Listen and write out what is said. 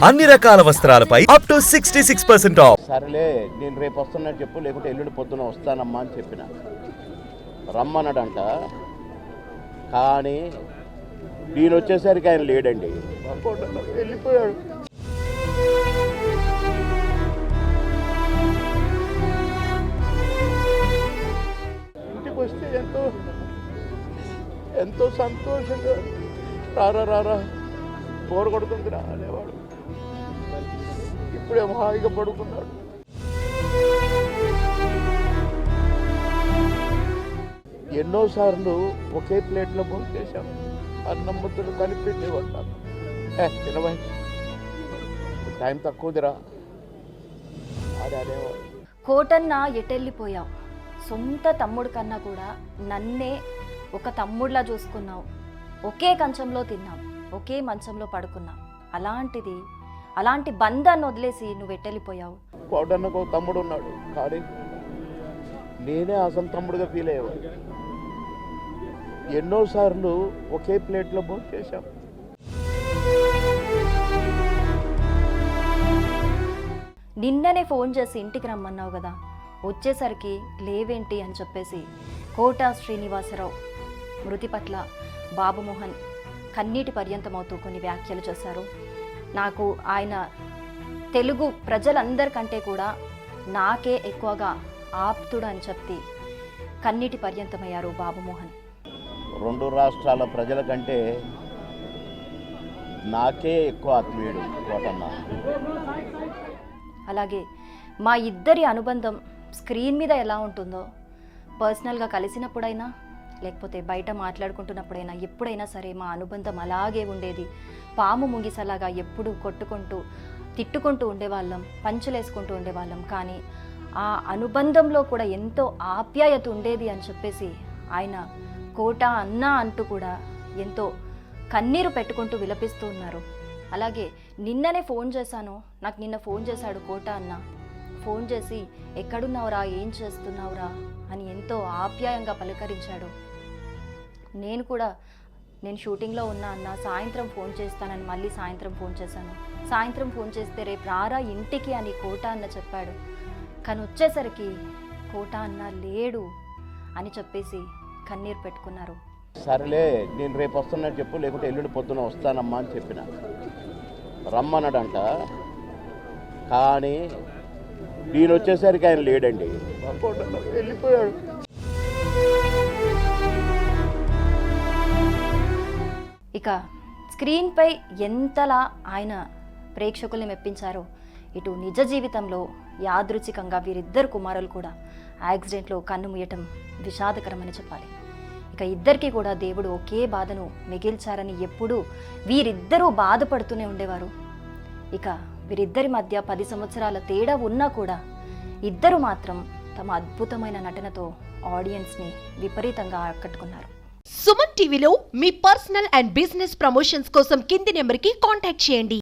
అన్ని రకాల వస్త్రాలపై up to 66% of. సరేలే, నేను రేపు వస్తున్నట్టు చెప్పు, లేకుంటే ఎల్లుండి పొద్దున వస్తానమ్మా అని చెప్పిన. రమ్మన్నాడంట, కానీ నేను వచ్చేసరికి ఆయన లేడండి, వెళ్ళిపోయాడు. ఇంటికి వస్తే ఎంతో సంతోషంగా రారా బోరు కొడుతుందిరా అనేవాడు. ఇప్పుడేమో హాయిగా పడుకున్నాడు. ఎన్నోసార్లు ఒకే ప్లేట్లో భోజనం చేశాం. అన్నం ముద్దలు కలిపి పెట్టేవాడు. తినవా, టైం తక్కువదిరా అది అనేవాడు. కోటన్న ఎటెళ్ళిపోయావు? సొంత తమ్ముడు కన్నా కూడా నన్నే ఒక తమ్ముడిలా చూసుకున్నావు. ఒకే కంచంలో తిన్నాం, ఒకే మంచంలో పడుకున్నాం. అలాంటి బంధాన్ని వదిలేసి నువ్వు ఎట్టెళ్ళిపోయావు. కోటన్నకు ఒక తమ్ముడు ఉన్నాడు, కానీ నేనే అసలు తమ్ముడుగా ఫీల్ అయ్యేవాడు. ఎన్నోసార్లు ఒకే ప్లేట్లో భోజనం చేశాం. నిన్ననే ఫోన్ చేసి ఇంటికి రమ్మన్నావు కదా, వచ్చేసరికి లేవేంటి అని చెప్పేసి కోట శ్రీనివాసరావు మృతి పట్ల బాబుమోహన్ కన్నీటి పర్యంతమవుతూ కొన్ని వ్యాఖ్యలు చేశారు. నాకు ఆయన తెలుగు ప్రజలందరికంటే కూడా నాకే ఎక్కువగా ఆప్తుడు అని చెప్పి కన్నీటి పర్యంతమయ్యారు బాబుమోహన్. రెండు రాష్ట్రాల ప్రజల కంటే నాకే ఎక్కువ ఆత్మీయుడు కోటన్న. అలాగే మా ఇద్దరి అనుబంధం స్క్రీన్ మీద ఎలా ఉంటుందో, పర్సనల్గా కలిసినప్పుడైనా లేకపోతే బయట మాట్లాడుకుంటున్నప్పుడైనా ఎప్పుడైనా సరే మా అనుబంధం అలాగే ఉండేది. పాము ముంగిసలాగా ఎప్పుడు కొట్టుకుంటూ తిట్టుకుంటూ ఉండేవాళ్ళం, పంచులేసుకుంటూ ఉండేవాళ్ళం. కానీ ఆ అనుబంధంలో కూడా ఎంతో ఆప్యాయత ఉండేది అని చెప్పేసి ఆయన కోట అన్న అంటూ కూడా ఎంతో కన్నీరు పెట్టుకుంటూ విలపిస్తూ ఉన్నారు. అలాగే నిన్ననే ఫోన్ చేశాను, నాకు నిన్న ఫోన్ చేశాడు కోట అన్న. ఫోన్ చేసి ఎక్కడున్నావురా, ఏం చేస్తున్నావురా అని ఎంతో ఆప్యాయంగా పలకరించాడు. నేను షూటింగ్లో ఉన్నా అన్న, సాయంత్రం ఫోన్ చేస్తానని మళ్ళీ సాయంత్రం ఫోన్ చేశాను. సాయంత్రం ఫోన్ చేస్తే రేపు రారా ఇంటికి అని కోట అన్న చెప్పాడు. కానీ వచ్చేసరికి కోట అన్న లేడు అని చెప్పేసి కన్నీరు పెట్టుకున్నారు. సరేలే, నేను రేపు వస్తున్నట్టు చెప్పు, లేకుంటే ఎల్లుండి పొద్దున వస్తానమ్మా అని చెప్పిన. రమ్మన్నాడంట, కానీ నేను వచ్చేసరికి ఆయన లేడండి, వెళ్ళిపోయాడు. ఇక స్క్రీన్పై ఎంతలా ఆయన ప్రేక్షకుల్ని మెప్పించారో, ఇటు నిజ జీవితంలో యాదృచ్ఛికంగా వీరిద్దరు కుమారులు కూడా యాక్సిడెంట్లో కన్నుమూయటం విషాదకరమని చెప్పాలి. ఇక ఇద్దరికి కూడా దేవుడు ఒకే బాధను మిగిల్చారని ఎప్పుడూ వీరిద్దరూ బాధపడుతూనే ఉండేవారు. ఇక వీరిద్దరి మధ్య 10 సంవత్సరాల తేడా ఉన్నా కూడా ఇద్దరు మాత్రం తమ అద్భుతమైన నటనతో ఆడియన్స్ని విపరీతంగా ఆకట్టుకున్నారు. సుమన్ టీవీలో మీ పర్సనల్ అండ్ బిజినెస్ ప్రమోషన్స్ కోసం కింది నెంబర్కి కాంటాక్ట్ చేయండి.